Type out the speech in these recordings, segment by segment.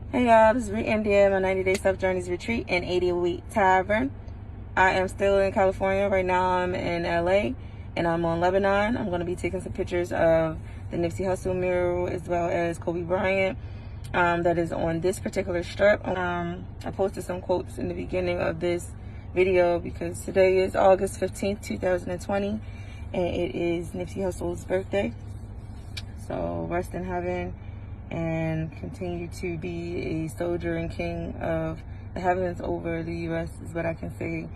Hey y'all, this is BreiEndia, my 90-day self-journeys retreat and 80-a-week Tavern. I am still in California. Right now I'm in LA and I'm on Lebanon. I'm going to be taking some pictures of the Nipsey Hussle mural as well as Kobe Bryant that is on this particular strip. I posted some quotes in the beginning of this video because today is August 15th, 2020 and it is Nipsey Hussle's birthday. So rest in heaven and continue to be a soldier and king of the heavens over the U.S. is what I can say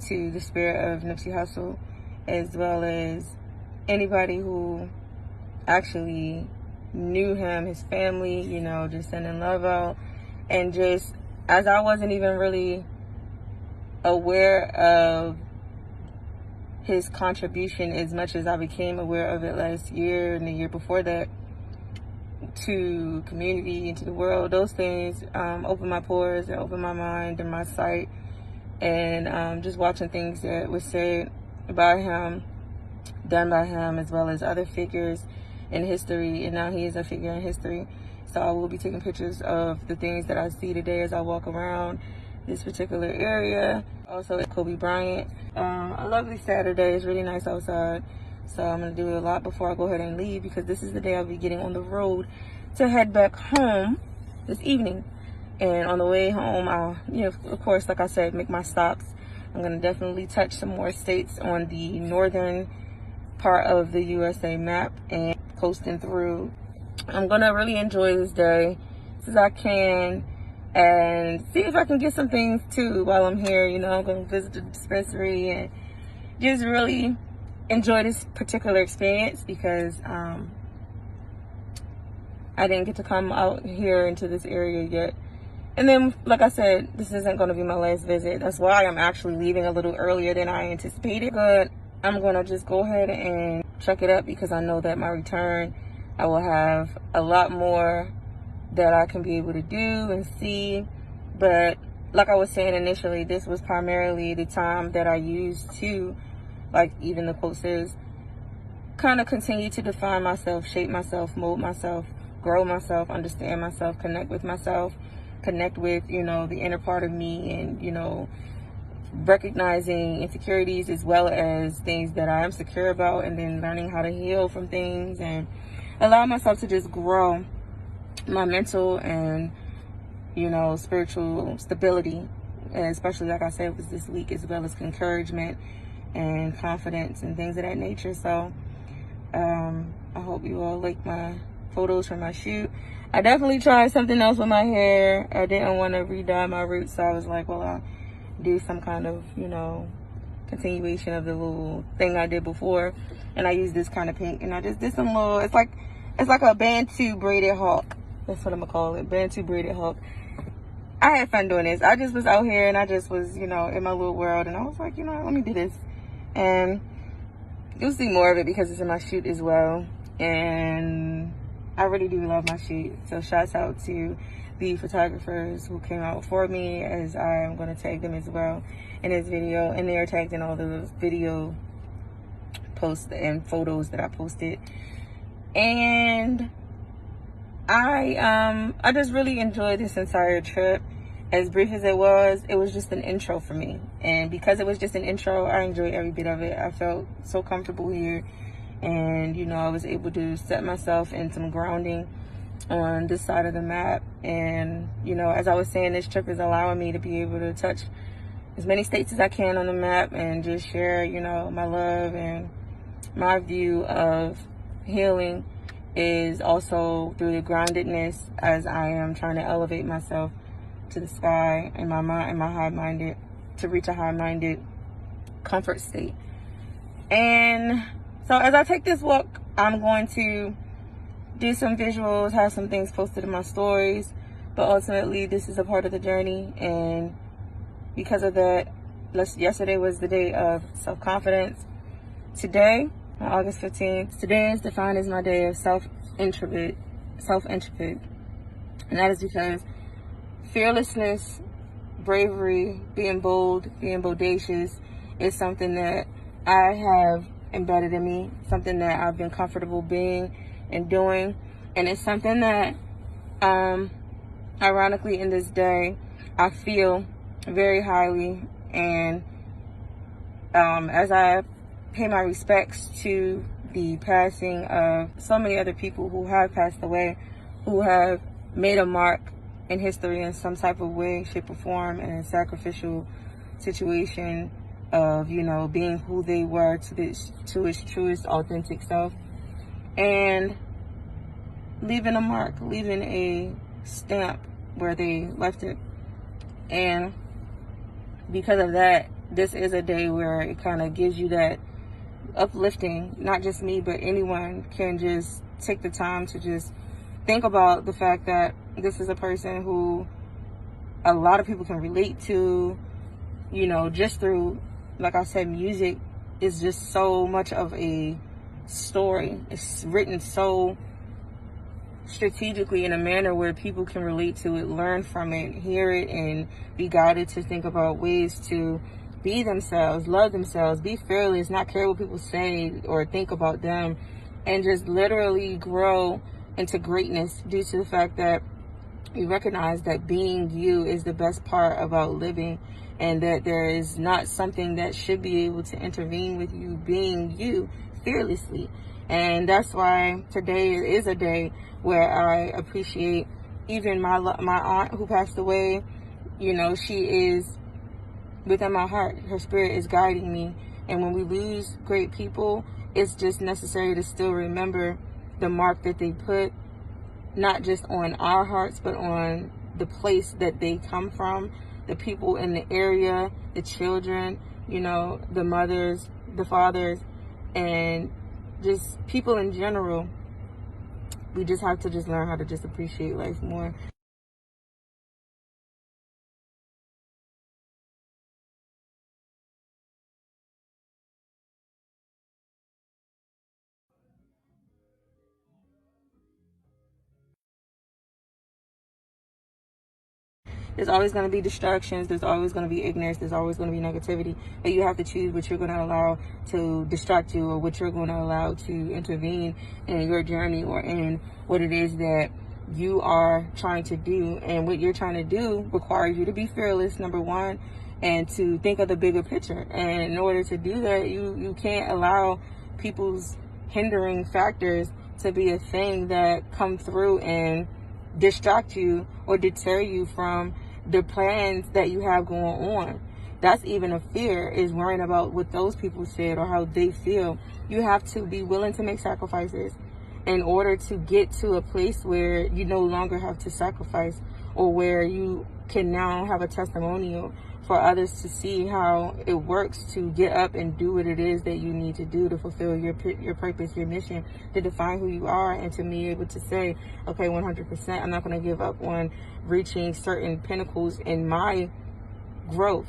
to the spirit of Nipsey Hussle, as well as anybody who actually knew him, his family, you know, just sending love out. And just as I wasn't even really aware of his contribution as much as I became aware of it last year and the year before that, to community and to the world, those things opened my pores and opened my mind and my sight. And just watching things that were said about him, done by him, as well as other figures in history, and now he is a figure in history. So I will be taking pictures of the things that I see today as I walk around this particular area. Also at Kobe Bryant. A lovely Saturday. It's really nice outside. So I'm going to do a lot before I go ahead and leave, because this is the day I'll be getting on the road to head back home this evening. And on the way home, I'll, of course, like I said, make my stops. I'm going to definitely touch some more states on the northern part of the USA map and coasting through. I'm going to really enjoy this day as I can and see if I can get some things too while I'm here. I'm going to visit the dispensary and just really enjoy this particular experience, because I didn't get to come out here into this area yet. And then, like I said, this isn't going to be my last visit. That's why I'm actually leaving a little earlier than I anticipated. But I'm going to just go ahead and check it up, because I know that my return, I will have a lot more that I can be able to do and see. But like I was saying initially, this was primarily the time that I used to, like even the quote says, kind of continue to define myself, shape myself, mold myself, grow myself, understand myself, connect with myself, connect with, the inner part of me, and, recognizing insecurities as well as things that I am secure about, and then learning how to heal from things and allow myself to just grow my mental and, spiritual stability. And especially, like I said, was this week, as well as encouragement and confidence and things of that nature. So I hope you all like my photos from my shoot. I definitely tried something else with my hair. I didn't want to re-dye my roots, so I was like, well, I'll do some kind of, continuation of the little thing I did before. And I used this kind of pink, and I just did some little, it's like a Bantu braided hawk. That's what I'm gonna call it, Bantu braided hawk. I had fun doing this. I just was out here and I just was, in my little world, and I was like, let me do this. And you'll see more of it because it's in my shoot as well. And I really do love my shoot. So shouts out to the photographers who came out for me, as I am going to tag them as well in this video. And they are tagged in all the video posts and photos that I posted. And I just really enjoyed this entire trip. As brief as it was just an intro for me. And because it was just an intro, I enjoyed every bit of it. I felt so comfortable here. And, I was able to set myself in some grounding on this side of the map. And, as I was saying, this trip is allowing me to be able to touch as many states as I can on the map and just share, my love and my view of healing is also through the groundedness, as I am trying to elevate myself to the sky in my mind and my high-minded, to reach a high-minded comfort state. And so as I take this walk, I'm going to do some visuals, have some things posted in my stories, but ultimately this is a part of the journey. And because of that, yesterday was the day of self-confidence. Today, on August 15th, today is defined as my day of self-intrepid. And that is because fearlessness, bravery, being bold, being bodacious is something that I have embedded in me, something that I've been comfortable being and doing. And it's something that ironically, in this day, I feel very highly, and as I pay my respects to the passing of so many other people who have passed away, who have made a mark in history in some type of way, shape, or form, in a sacrificial situation of, you know, being who they were to its truest, authentic self, and leaving a mark, leaving a stamp where they left it. And because of that, this is a day where it kind of gives you that uplifting. Not just me, but anyone can just take the time to just think about the fact that this is a person who a lot of people can relate to, you know, just through, like I said, music is just so much of a story. It's written so strategically in a manner where people can relate to it, learn from it, hear it, and be guided to think about ways to be themselves, love themselves, be fearless, not care what people say or think about them, and just literally grow into greatness due to the fact that you recognize that being you is the best part about living, and that there is not something that should be able to intervene with you being you fearlessly. And that's why today is a day where I appreciate even my aunt who passed away. You know, she is within my heart. Her spirit is guiding me. And when we lose great people, it's just necessary to still remember the mark that they put, not just on our hearts, but on the place that they come from, the people in the area, the children, you know, the mothers, the fathers, and just people in general. We just have to just learn how to just appreciate life more. There's always going to be distractions. There's always going to be ignorance. There's always going to be negativity. But you have to choose what you're going to allow to distract you, or what you're going to allow to intervene in your journey, or in what it is that you are trying to do. And what you're trying to do requires you to be fearless, number one, and to think of the bigger picture. And in order to do that, you can't allow people's hindering factors to be a thing that come through and distract you or deter you from the plans that you have going on. That's even a fear, is worrying about what those people said or how they feel. You have to be willing to make sacrifices in order to get to a place where you no longer have to sacrifice, or where you can now have a testimonial for others to see how it works to get up and do what it is that you need to do to fulfill your purpose, your mission, to define who you are, and to be able to say, okay, 100%, I'm not going to give up on reaching certain pinnacles in my growth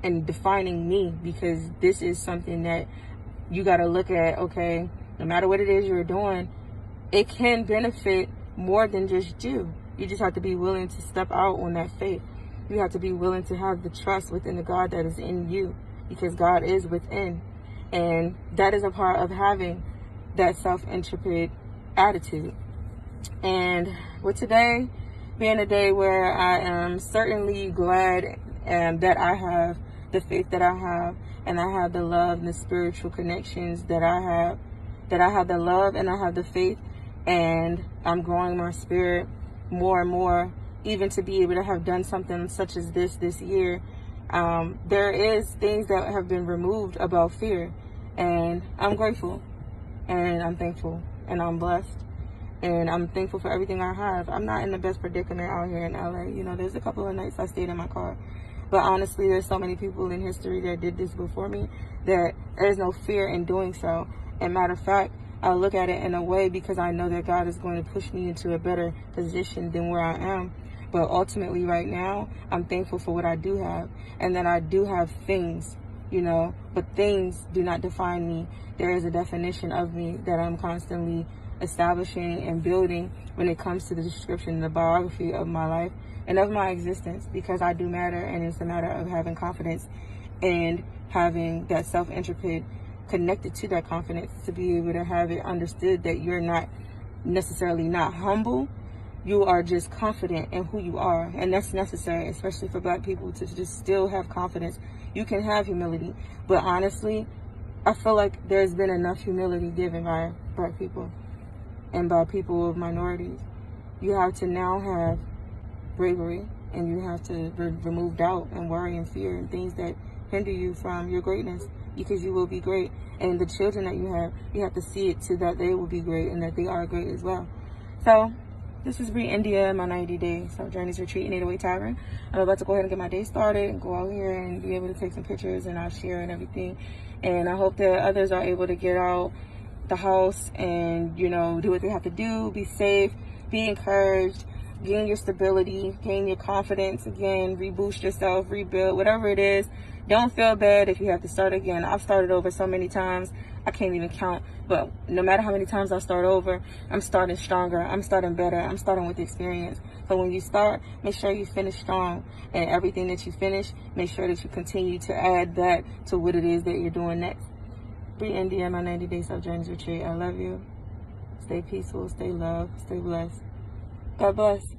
and defining me, because this is something that you got to look at. Okay, no matter what it is you're doing, it can benefit more than just you. You just have to be willing to step out on that faith. You have to be willing to have the trust within the God that is in you, because God is within. And that is a part of having that self-intrepid attitude. And with today being a day where I am certainly glad that I have the faith that I have, and I have the love and the spiritual connections that I have the love and I have the faith, and I'm growing my spirit more and more, even to be able to have done something such as this year. There is things that have been removed about fear, and I'm grateful, and I'm thankful, and I'm blessed, and I'm thankful for everything I have. I'm not in the best predicament out here in LA. You know, there's a couple of nights I stayed in my car, but honestly, there's so many people in history that did this before me that there's no fear in doing so. And matter of fact, I look at it in a way because I know that God is going to push me into a better position than where I am. But ultimately right now, I'm thankful for what I do have, and that I do have things, you know, but things do not define me. There is a definition of me that I'm constantly establishing and building when it comes to the description, the biography of my life and of my existence, because I do matter, and it's a matter of having confidence and having that self-intrepid connected to that confidence to be able to have it understood that you're not necessarily not humble, you are just confident in who you are. And that's necessary, especially for Black people, to just still have confidence. You can have humility, but honestly, I feel like there's been enough humility given by Black people and by people of minorities. You have to now have bravery, and you have to remove doubt and worry and fear and things that hinder you from your greatness, because you will be great. And the children that you have to see it to that they will be great and that they are great as well. So this is BreiEndia, my 90-day self-journeys retreat in 808 Tavern. I'm about to go ahead and get my day started and go out here and be able to take some pictures, and I'll share and everything. And I hope that others are able to get out the house and, you know, do what they have to do, be safe, be encouraged, gain your stability, gain your confidence again, reboost yourself, rebuild, whatever it is. Don't feel bad if you have to start again. I've started over so many times, I can't even count. But no matter how many times I start over, I'm starting stronger, I'm starting better, I'm starting with experience. So when you start, make sure you finish strong. And everything that you finish, make sure that you continue to add that to what it is that you're doing next. BreiEndia, my 90-day self-journeys retreat. I love you. Stay peaceful, stay loved, stay blessed. God bless.